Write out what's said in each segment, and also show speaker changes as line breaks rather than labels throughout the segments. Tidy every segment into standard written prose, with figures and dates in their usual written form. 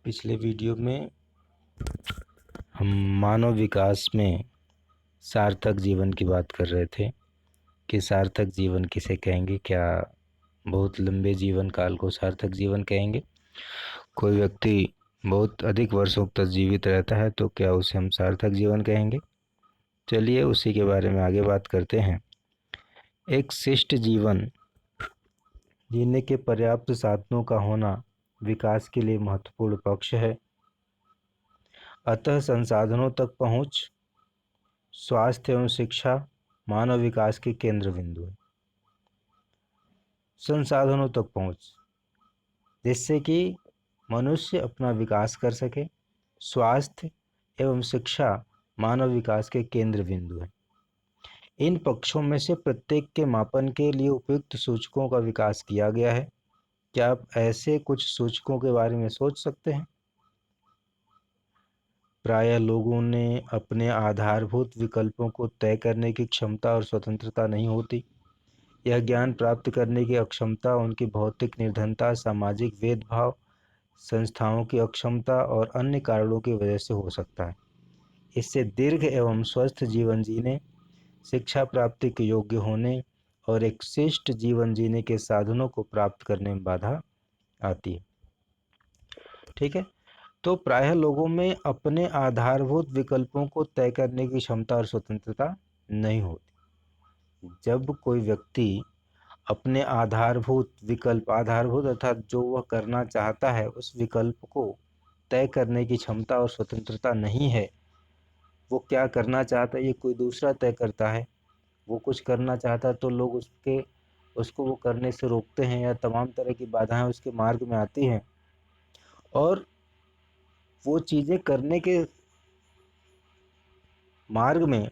पिछले वीडियो में हम मानव विकास में सार्थक जीवन की बात कर रहे थे कि सार्थक जीवन किसे कहेंगे। क्या बहुत लंबे जीवन काल को सार्थक जीवन कहेंगे? कोई व्यक्ति बहुत अधिक वर्षों तक जीवित रहता है तो क्या उसे हम सार्थक जीवन कहेंगे? चलिए उसी के बारे में आगे बात करते हैं। एक शिष्ट जीवन जीने के पर्याप्त साधनों का होना विकास के लिए महत्वपूर्ण पक्ष है। अतः संसाधनों तक पहुंच, स्वास्थ्य एवं शिक्षा मानव विकास के केंद्र बिंदु है। संसाधनों तक पहुंच जिससे कि मनुष्य अपना विकास कर सके। स्वास्थ्य एवं शिक्षा मानव विकास के केंद्र बिंदु है। इन पक्षों में से प्रत्येक के मापन के लिए उपयुक्त सूचकों का विकास किया गया है। क्या आप ऐसे कुछ सूचकों के बारे में सोच सकते हैं? प्रायः लोगों ने अपने आधारभूत विकल्पों को तय करने की क्षमता और स्वतंत्रता नहीं होती। यह ज्ञान प्राप्त करने की अक्षमता उनकी भौतिक निर्धनता, सामाजिक भेदभाव, संस्थाओं की अक्षमता और अन्य कारणों की वजह से हो सकता है। इससे दीर्घ एवं स्वस्थ जीवन जीने, शिक्षा प्राप्ति के योग्य होने और एक शिष्ट जीवन जीने के साधनों को प्राप्त करने में बाधा आती है। ठीक है, तो प्रायः लोगों में अपने आधारभूत विकल्पों को तय करने की क्षमता और स्वतंत्रता नहीं होती। जब कोई व्यक्ति अपने आधारभूत अर्थात जो वह करना चाहता है उस विकल्प को तय करने की क्षमता और स्वतंत्रता नहीं है, वो क्या करना चाहता है ये कोई दूसरा तय करता है। वो कुछ करना चाहता है तो लोग उसको वो करने से रोकते हैं या तमाम तरह की बाधाएं उसके मार्ग में आती हैं और वो चीज़ें करने के मार्ग में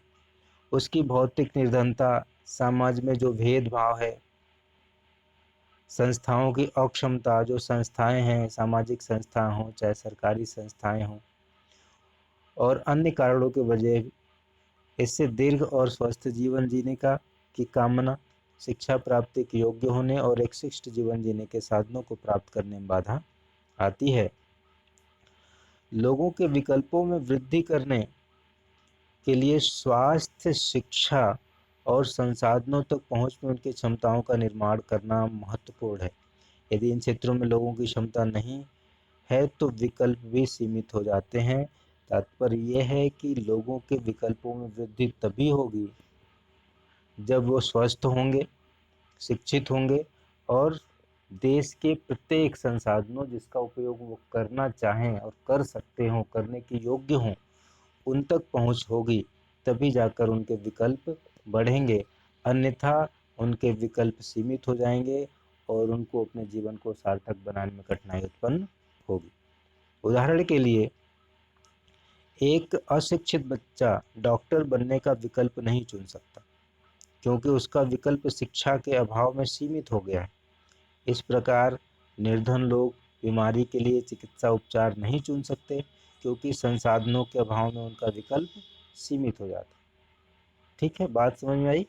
उसकी भौतिक निर्धनता, समाज में जो भेदभाव है, संस्थाओं की अक्षमता, जो संस्थाएं हैं, सामाजिक संस्थाएं हों चाहे सरकारी संस्थाएं हों, और अन्य कारणों की वजह इससे दीर्घ और स्वस्थ जीवन जीने की कामना, शिक्षा प्राप्ति के योग्य होने और एक शिष्ट जीवन जीने के साधनों को प्राप्त करने में बाधा आती है। लोगों के विकल्पों में वृद्धि करने के लिए स्वास्थ्य, शिक्षा और संसाधनों तक पहुंच में उनकी क्षमताओं का निर्माण करना महत्वपूर्ण है। यदि इन क्षेत्रों में लोगों की क्षमता नहीं है तो विकल्प भी सीमित हो जाते हैं। तात्पर्य यह है कि लोगों के विकल्पों में वृद्धि तभी होगी जब वो स्वस्थ होंगे, शिक्षित होंगे और देश के प्रत्येक संसाधनों जिसका उपयोग वो करना चाहें और कर सकते हों, करने के योग्य हों, उन तक पहुंच होगी। तभी जाकर उनके विकल्प बढ़ेंगे, अन्यथा उनके विकल्प सीमित हो जाएंगे और उनको अपने जीवन को सार्थक बनाने में कठिनाई उत्पन्न होगी। उदाहरण के लिए, एक अशिक्षित बच्चा डॉक्टर बनने का विकल्प नहीं चुन सकता क्योंकि उसका विकल्प शिक्षा के अभाव में सीमित हो गया है। इस प्रकार निर्धन लोग बीमारी के लिए चिकित्सा उपचार नहीं चुन सकते क्योंकि संसाधनों के अभाव में उनका विकल्प सीमित हो जाता है। ठीक है, बात समझ में आई?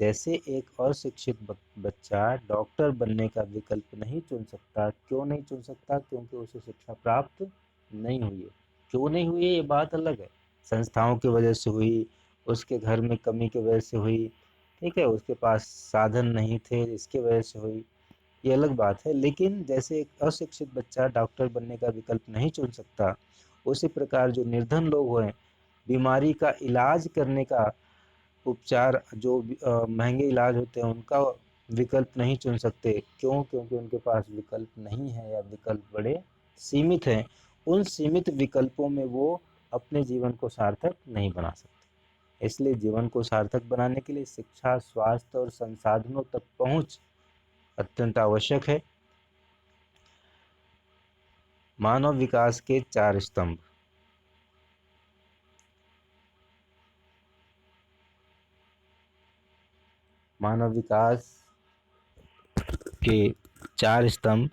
जैसे एक अशिक्षित बच्चा डॉक्टर बनने का विकल्प नहीं चुन सकता। क्यों नहीं चुन सकता? क्योंकि उसे शिक्षा प्राप्त नहीं हुई है। क्यों नहीं हुई है ये बात अलग है, संस्थाओं की वजह से हुई, उसके घर में कमी की वजह से हुई, ठीक है, उसके पास साधन नहीं थे इसके वजह से हुई, ये अलग बात है। लेकिन जैसे एक अशिक्षित बच्चा डॉक्टर बनने का विकल्प नहीं चुन सकता, उसी प्रकार जो निर्धन लोग हैं बीमारी का इलाज करने का उपचार जो महंगे इलाज होते हैं उनका विकल्प नहीं चुन सकते। क्यों? क्योंकि उनके पास विकल्प नहीं है या विकल्प बड़े सीमित हैं। उन सीमित विकल्पों में वो अपने जीवन को सार्थक नहीं बना सकते। इसलिए जीवन को सार्थक बनाने के लिए शिक्षा, स्वास्थ्य और संसाधनों तक पहुंच अत्यंत आवश्यक है। मानव विकास के 4 स्तंभ। मानव विकास के 4 स्तंभ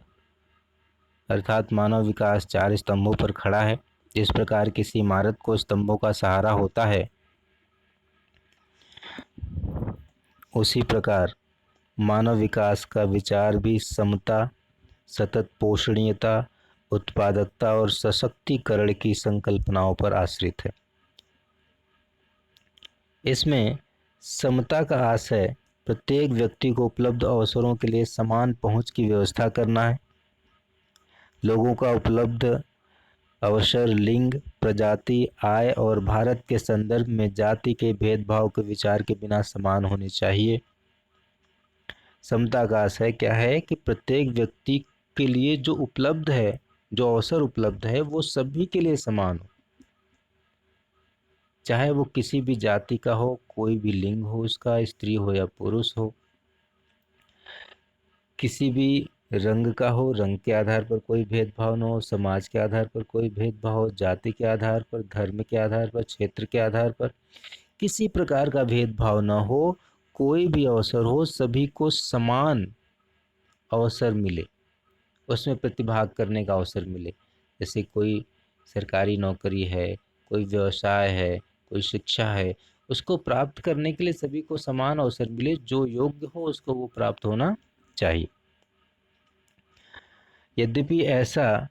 अर्थात मानव विकास 4 स्तंभों पर खड़ा है। जिस प्रकार किसी इमारत को स्तंभों का सहारा होता है, उसी प्रकार मानव विकास का विचार भी समता, सतत पोषणीयता उत्पादकता और सशक्तिकरण की संकल्पनाओं पर आश्रित है। इसमें समता का आशय प्रत्येक व्यक्ति को उपलब्ध अवसरों के लिए समान पहुंच की व्यवस्था करना है। लोगों का उपलब्ध अवसर लिंग, प्रजाति, आय और भारत के संदर्भ में जाति के भेदभाव के विचार के बिना समान होने चाहिए। समता का आशय क्या है कि प्रत्येक व्यक्ति के लिए जो उपलब्ध है, जो अवसर उपलब्ध है, वो सभी के लिए समान हो, चाहे वो किसी भी जाति का हो, कोई भी लिंग हो उसका, स्त्री हो या पुरुष हो, किसी भी रंग का हो, रंग के आधार पर कोई भेदभाव न हो, समाज के आधार पर कोई भेदभाव हो, जाति के आधार पर, धर्म के आधार पर, क्षेत्र के आधार पर किसी प्रकार का भेदभाव न हो, कोई भी अवसर हो सभी को समान अवसर मिले, उसमें प्रतिभाग करने का अवसर मिले। जैसे कोई सरकारी नौकरी है, कोई व्यवसाय है, कोई शिक्षा है, उसको प्राप्त करने के लिए सभी को समान अवसर मिले, जो योग्य हो उसको वो प्राप्त होना चाहिए। यद्यपि ऐसा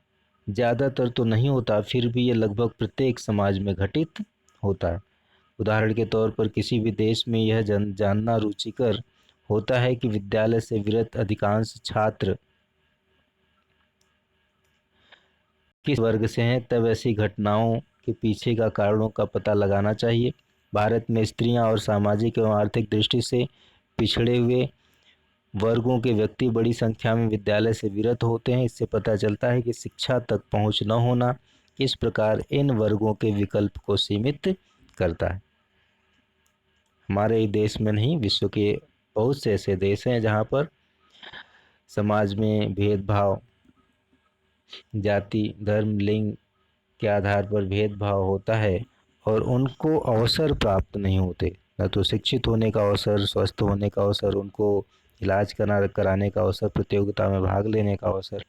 ज़्यादातर तो नहीं होता, फिर भी ये लगभग प्रत्येक समाज में घटित होता है। उदाहरण के तौर पर किसी भी देश में यह जानना रुचिकर होता है कि विद्यालय से विरत अधिकांश छात्र किस वर्ग से हैं, तब ऐसी घटनाओं के पीछे का कारणों का पता लगाना चाहिए। भारत में स्त्रियां और सामाजिक एवं आर्थिक दृष्टि से पिछड़े हुए वर्गों के व्यक्ति बड़ी संख्या में विद्यालय से विरत होते हैं। इससे पता चलता है कि शिक्षा तक पहुंच न होना किस प्रकार इन वर्गों के विकल्प को सीमित करता है। हमारे ही देश में नहीं, विश्व के बहुत से ऐसे देश हैं जहाँ पर समाज में भेदभाव, जाति, धर्म, लिंग के आधार पर भेदभाव होता है और उनको अवसर प्राप्त नहीं होते, न तो शिक्षित होने का अवसर, स्वस्थ होने का अवसर, उनको इलाज कराने का अवसर, प्रतियोगिता में भाग लेने का अवसर,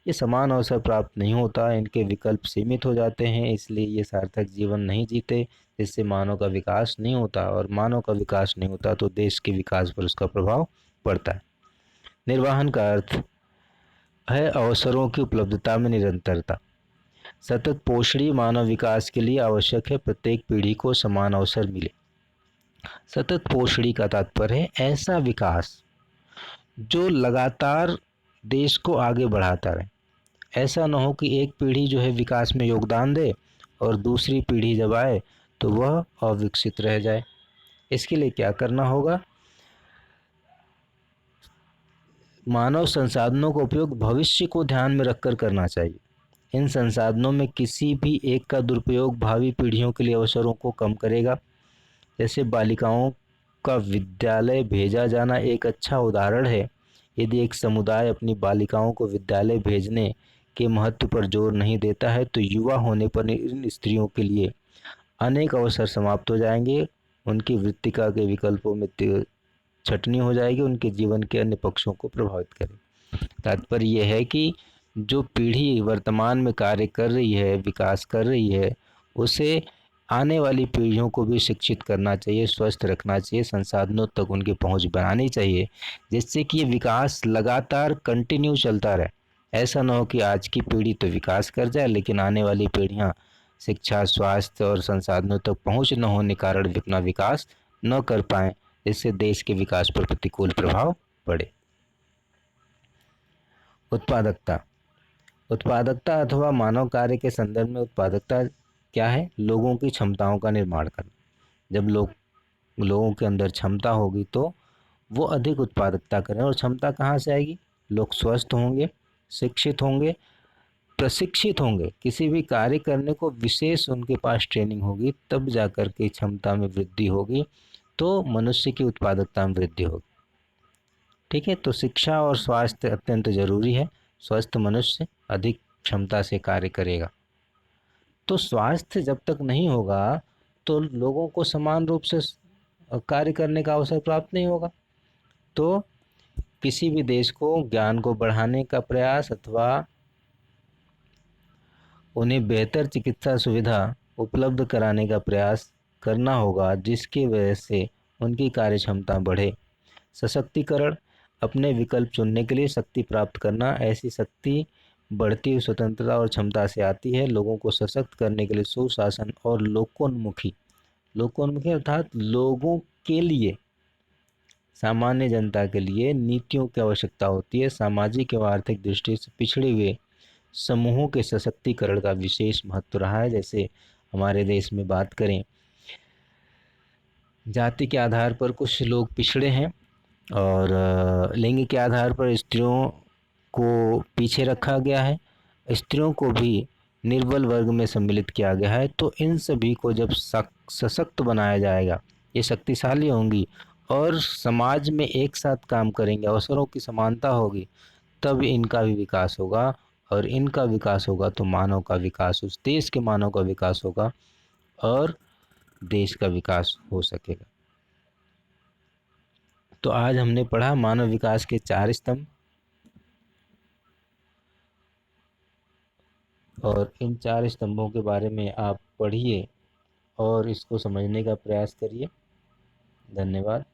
ये समान अवसर प्राप्त नहीं होता। इनके विकल्प सीमित हो जाते हैं, इसलिए ये सार्थक जीवन नहीं जीते, जिससे मानव का विकास नहीं होता, और मानव का विकास नहीं होता तो देश के विकास पर उसका प्रभाव पड़ता है। निर्वाहन का अर्थ है अवसरों की उपलब्धता में निरंतरता। सतत पोषणीय मानव विकास के लिए आवश्यक है प्रत्येक पीढ़ी को समान अवसर मिले। सतत पोषणी का तात्पर्य है ऐसा विकास जो लगातार देश को आगे बढ़ाता रहे। ऐसा न हो कि एक पीढ़ी जो है विकास में योगदान दे और दूसरी पीढ़ी जब आए तो वह अविकसित रह जाए। इसके लिए क्या करना होगा? मानव संसाधनों का उपयोग भविष्य को ध्यान में रखकर करना चाहिए। इन संसाधनों में किसी भी एक का दुरुपयोग भावी पीढ़ियों के लिए अवसरों को कम करेगा। जैसे बालिकाओं का विद्यालय भेजा जाना एक अच्छा उदाहरण है। यदि एक समुदाय अपनी बालिकाओं को विद्यालय भेजने के महत्व पर जोर नहीं देता है तो युवा होने पर इन स्त्रियों के लिए अनेक अवसर समाप्त हो जाएंगे, उनकी वृत्तिका के विकल्पों में छटनी हो जाएगी, उनके जीवन के अन्य पक्षों को प्रभावित करेगी। तात्पर्य यह है कि जो पीढ़ी वर्तमान में कार्य कर रही है, विकास कर रही है, उसे आने वाली पीढ़ियों को भी शिक्षित करना चाहिए, स्वस्थ रखना चाहिए, संसाधनों तक उनकी पहुंच बनानी चाहिए, जिससे कि ये विकास लगातार कंटिन्यू चलता रहे। ऐसा न हो कि आज की पीढ़ी तो विकास कर जाए लेकिन आने वाली पीढ़ियां शिक्षा, स्वास्थ्य और संसाधनों तक पहुंच न होने कारण अपना विकास न कर पाएँ, इससे देश के विकास पर प्रतिकूल प्रभाव पड़े। उत्पादकता। उत्पादकता अथवा मानव कार्य के संदर्भ में उत्पादकता क्या है? लोगों की क्षमताओं का निर्माण करना। जब लोगों के अंदर क्षमता होगी तो वो अधिक उत्पादकता करें, और क्षमता कहाँ से आएगी? लोग स्वस्थ होंगे, शिक्षित होंगे, प्रशिक्षित होंगे, किसी भी कार्य करने को विशेष उनके पास ट्रेनिंग होगी, तब जाकर के क्षमता में वृद्धि होगी, तो मनुष्य की उत्पादकता में वृद्धि होगी। ठीक है, तो शिक्षा और स्वास्थ्य अत्यंत जरूरी है। स्वस्थ मनुष्य अधिक क्षमता से कार्य करेगा। तो स्वास्थ्य जब तक नहीं होगा तो लोगों को समान रूप से कार्य करने का अवसर प्राप्त नहीं होगा। तो किसी भी देश को ज्ञान को बढ़ाने का प्रयास अथवा उन्हें बेहतर चिकित्सा सुविधा उपलब्ध कराने का प्रयास करना होगा, जिसकी वजह से उनकी कार्य क्षमता बढ़े। सशक्तिकरण, अपने विकल्प चुनने के लिए शक्ति प्राप्त करना। ऐसी शक्ति बढ़ती हुई स्वतंत्रता और क्षमता से आती है। लोगों को सशक्त करने के लिए सुशासन और लोकोन्मुखी, लोकोन्मुखी अर्थात लोगों के लिए, सामान्य जनता के लिए नीतियों की आवश्यकता होती है। सामाजिक एवं आर्थिक दृष्टि से पिछड़े हुए समूहों के सशक्तिकरण का विशेष महत्व रहा है। जैसे हमारे देश में बात करें, जाति के आधार पर कुछ लोग पिछड़े हैं और लिंग के आधार पर स्त्रियों को पीछे रखा गया है, स्त्रियों को भी निर्बल वर्ग में सम्मिलित किया गया है। तो इन सभी को जब सशक्त बनाया जाएगा, ये शक्तिशाली होंगी और समाज में एक साथ काम करेंगे, अवसरों की समानता होगी, तब इनका भी विकास होगा। और इनका विकास होगा तो मानव का विकास, उस देश के मानव का विकास होगा और देश का विकास हो सकेगा। तो आज हमने पढ़ा मानव विकास के 4 स्तंभ, और इन 4 स्तंभों के बारे में आप पढ़िए और इसको समझने का प्रयास करिए। धन्यवाद।